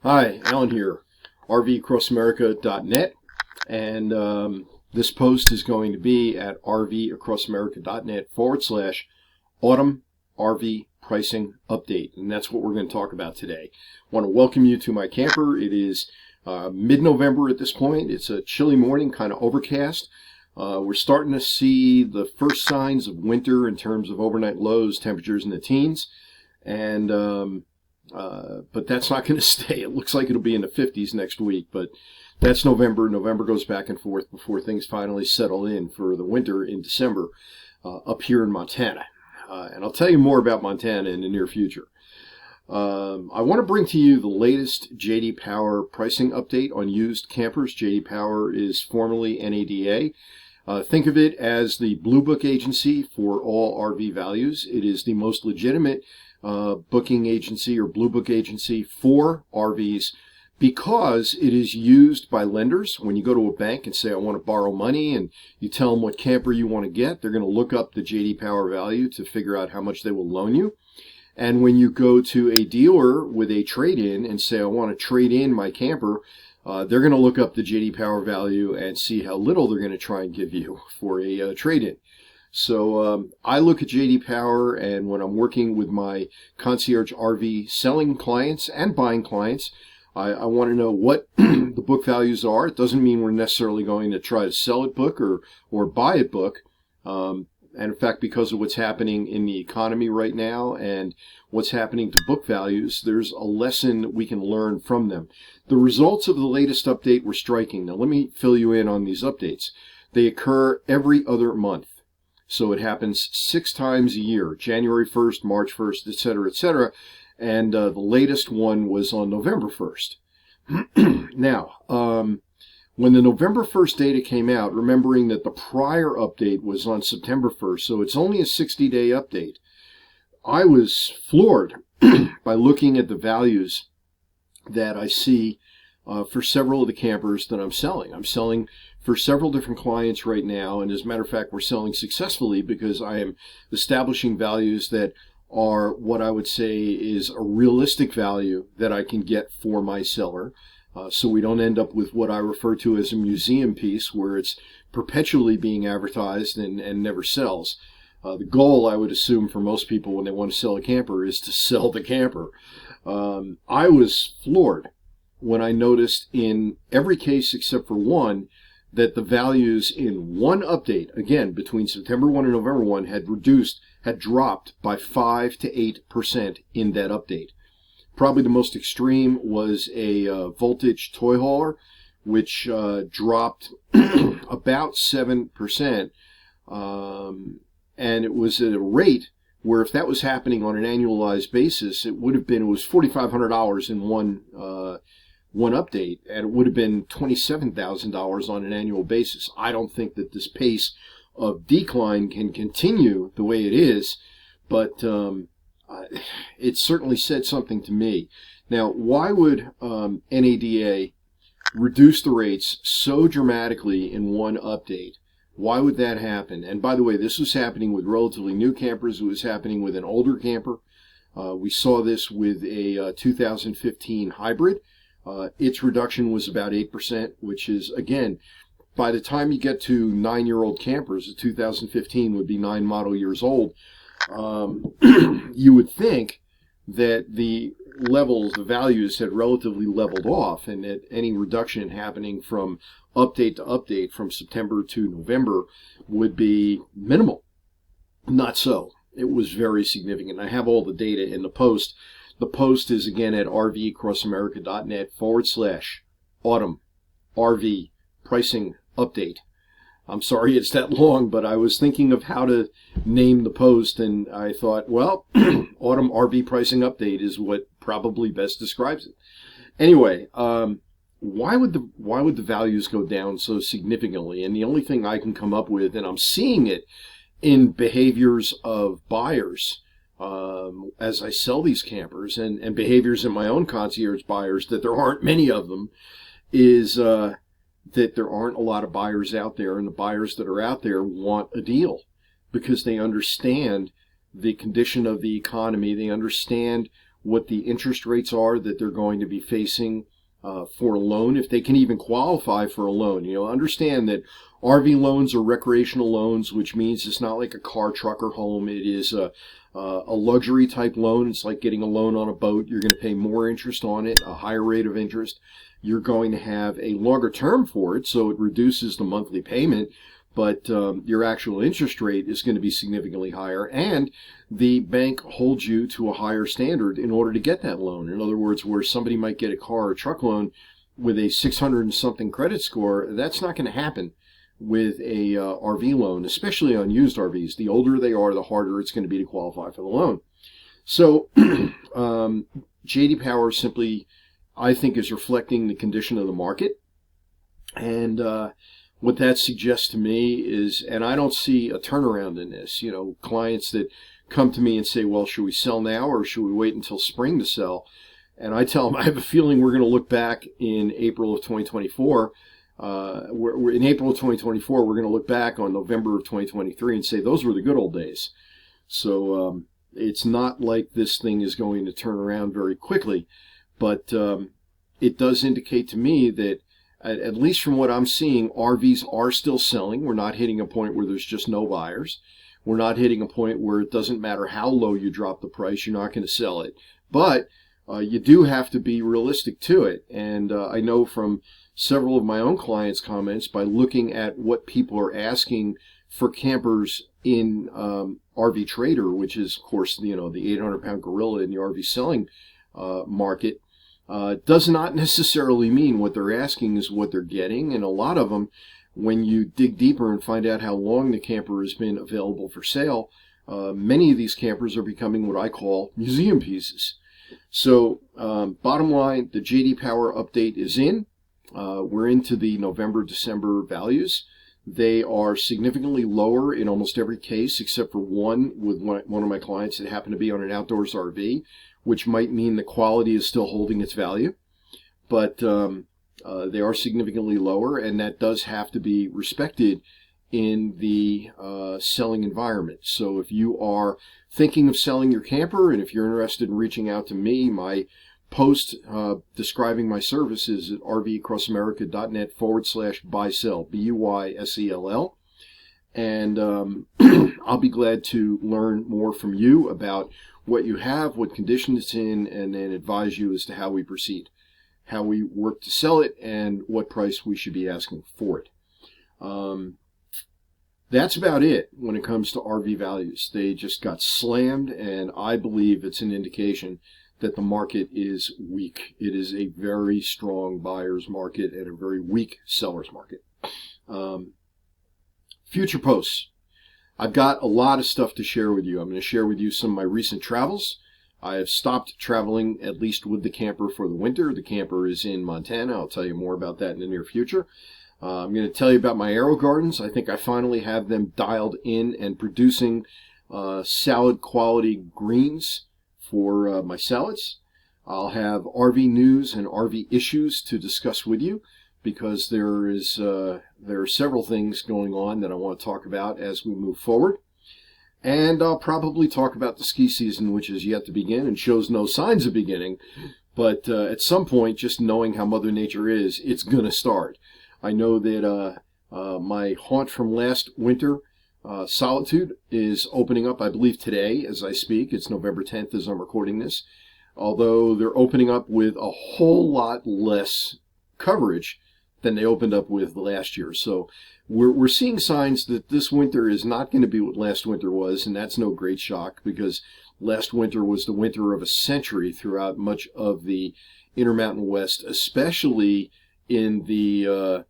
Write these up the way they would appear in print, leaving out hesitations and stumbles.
Hi, Alan here, rvacrossamerica.net, and this post is going to be at rvacrossamerica.net/autumn RV pricing update, and that's what we're going to talk about today. I want to welcome you to my camper. It is mid-November at this point. It's a chilly morning, kind of overcast. We're starting to see the first signs of winter in terms of overnight lows, temperatures in the teens, and but that's not going to stay. It looks like it'll be in the 50s next week, but that's November. November goes back and forth before things finally settle in for the winter in December up here in Montana. And I'll tell you more about Montana in the near future. I want to bring to you the latest J.D. Power pricing update on used campers. J.D. Power is formerly NADA. Think of it as the Blue Book agency for all RV values. It is the most legitimate booking agency or Blue Book agency for RVs because it is used by lenders. When you go to a bank and say, I want to borrow money, and you tell them what camper you want to get, they're going to look up the J.D. Power value to figure out how much they will loan you. And when you go to a dealer with a trade-in and say, I want to trade in my camper, they're going to look up the J.D. Power value and see how little they're going to try and give you for a trade-in. So I look at J.D. Power, and when I'm working with my concierge RV selling clients and buying clients, I want to know what the book values are. It doesn't mean we're necessarily going to try to sell it book or buy it book. And in fact, because of what's happening in the economy right now and what's happening to book values, there's a lesson we can learn from them. The results of the latest update were striking. Now, let me fill you in on these updates. They occur every other month. So it happens 6 times a year, January 1st, March 1st, etc., etc. And the latest one was on November 1st. Now, when the November 1st data came out, remembering that the prior update was on September 1st, so it's only a 60-day update, I was floored by looking at the values that I see for several of the campers that I'm selling. I'm selling for several different clients right now, and as a matter of fact, we're selling successfully because I am establishing values that are what I would say is a realistic value that I can get for my seller. So we don't end up with what I refer to as a museum piece where it's perpetually being advertised and never sells. The goal, I would assume, for most people when they want to sell a camper is to sell the camper. I was floored when I noticed in every case except for one that the values in one update, again, between September 1 and November 1, had dropped by 5 to 8% in that update. Probably the most extreme was a voltage toy hauler, which dropped about 7%, and it was at a rate where if that was happening on an annualized basis, it was $4,500 in one update, and it would have been $27,000 on an annual basis. I don't think that this pace of decline can continue the way it is, but it certainly said something to me. Now, why would NADA reduce the rates so dramatically in one update? Why would that happen? And by the way, this was happening with relatively new campers. It was happening with an older camper. We saw this with a 2015 hybrid. Its reduction was about 8%, which is, again, by the time you get to 9-year-old campers, a 2015 would be 9 model years old, you would think that the values had relatively leveled off and that any reduction happening from update to update from September to November would be minimal. Not so. It was very significant. I have all the data in the post. The post is again at rvacrossamerica.net/autumn RV pricing update. I'm sorry it's that long, but I was thinking of how to name the post, and I thought, well, autumn RV pricing update is what probably best describes it. Anyway, why would the values go down so significantly? And the only thing I can come up with, and I'm seeing it in behaviors of buyers, as I sell these campers and behaviors in my own concierge buyers, that there aren't many of them, is that there aren't a lot of buyers out there, and the buyers that are out there want a deal because they understand the condition of the economy. They understand what the interest rates are that they're going to be facing for a loan, if they can even qualify for a loan. Understand that RV loans are recreational loans, which means it's not like a car, truck, or home. It is a luxury type loan. It's like getting a loan on a boat. You're going to pay more interest on it, a higher rate of interest. You're going to have a longer term for it, so it reduces the monthly payment, but your actual interest rate is going to be significantly higher, and the bank holds you to a higher standard in order to get that loan. In other words, where somebody might get a car or truck loan with a 600 and something credit score, that's not going to happen with a RV loan, especially on used RVs. The older they are, the harder it's going to be to qualify for the loan. So J.D. Power simply, I think, is reflecting the condition of the market. And what that suggests to me is, and I don't see a turnaround in this, clients that come to me and say, well, should we sell now or should we wait until spring to sell? And I tell them, I have a feeling we're going to look back in April of 2024. In April of 2024, we're going to look back on November of 2023 and say those were the good old days. So it's not like this thing is going to turn around very quickly, but it does indicate to me that at least from what I'm seeing, RVs are still selling. We're not hitting a point where there's just no buyers. We're not hitting a point where it doesn't matter how low you drop the price, you're not going to sell it. But you do have to be realistic to it. And I know from several of my own clients' comments, by looking at what people are asking for campers in RV Trader, which is, of course, the 800-pound gorilla in the RV selling market, does not necessarily mean what they're asking is what they're getting. And a lot of them, when you dig deeper and find out how long the camper has been available for sale, many of these campers are becoming what I call museum pieces. So bottom line, the J.D. Power update is in. We're into the November-December values. They are significantly lower in almost every case except for one with one of my clients that happened to be on an outdoors RV, which might mean the quality is still holding its value. But they are significantly lower, and that does have to be respected in the selling environment. So if you are thinking of selling your camper, and if you're interested in reaching out to me, my post describing my services at rvacrossamerica.net/buy-sell, BUYSELL. And I'll be glad to learn more from you about what you have, what condition it's in, and then advise you as to how we proceed, how we work to sell it, and what price we should be asking for it. That's about it when it comes to RV values. They just got slammed, and I believe it's an indication that the market is weak. It is a very strong buyer's market and a very weak seller's market. Future posts. I've got a lot of stuff to share with you. I'm going to share with you some of my recent travels. I have stopped traveling, at least with the camper, for the winter. The camper is in Montana. I'll tell you more about that in the near future. I'm going to tell you about my Aero Gardens. I think I finally have them dialed in and producing salad quality greens for my salads. I'll have RV news and RV issues to discuss with you, because there are several things going on that I want to talk about as we move forward. And I'll probably talk about the ski season, which is yet to begin and shows no signs of beginning. But at some point, just knowing how Mother Nature is, it's going to start. I know that my haunt from last winter, Solitude, is opening up, I believe, today as I speak. It's November 10th as I'm recording this. Although they're opening up with a whole lot less coverage than they opened up with last year. So we're seeing signs that this winter is not going to be what last winter was, and that's no great shock, because last winter was the winter of a century throughout much of the Intermountain West, especially in the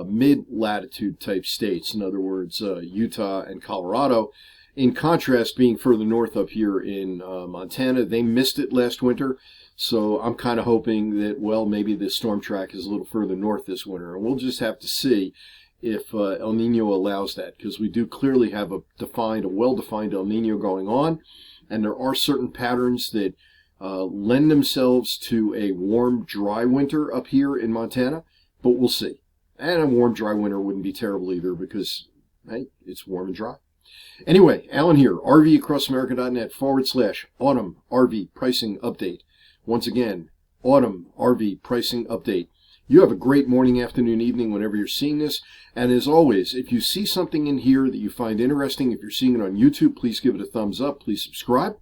mid-latitude type states. In other words, Utah and Colorado. In contrast, being further north up here in Montana, they missed it last winter. So I'm kind of hoping that, well, maybe the storm track is a little further north this winter. And we'll just have to see if El Nino allows that, because we do clearly have a well-defined El Nino going on. And there are certain patterns that lend themselves to a warm, dry winter up here in Montana. But we'll see. And a warm, dry winter wouldn't be terrible either, because, hey, it's warm and dry. Anyway, Alan here, rvacrossamerica.net/autumn RV pricing update. Once again, autumn RV pricing update. You have a great morning, afternoon, evening, whenever you're seeing this. And as always, if you see something in here that you find interesting, if you're seeing it on YouTube, please give it a thumbs up. Please subscribe.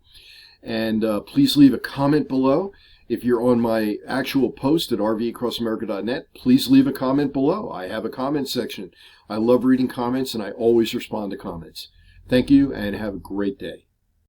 And please leave a comment below. If you're on my actual post at rvacrossamerica.net, please leave a comment below. I have a comment section. I love reading comments, and I always respond to comments. Thank you, and have a great day.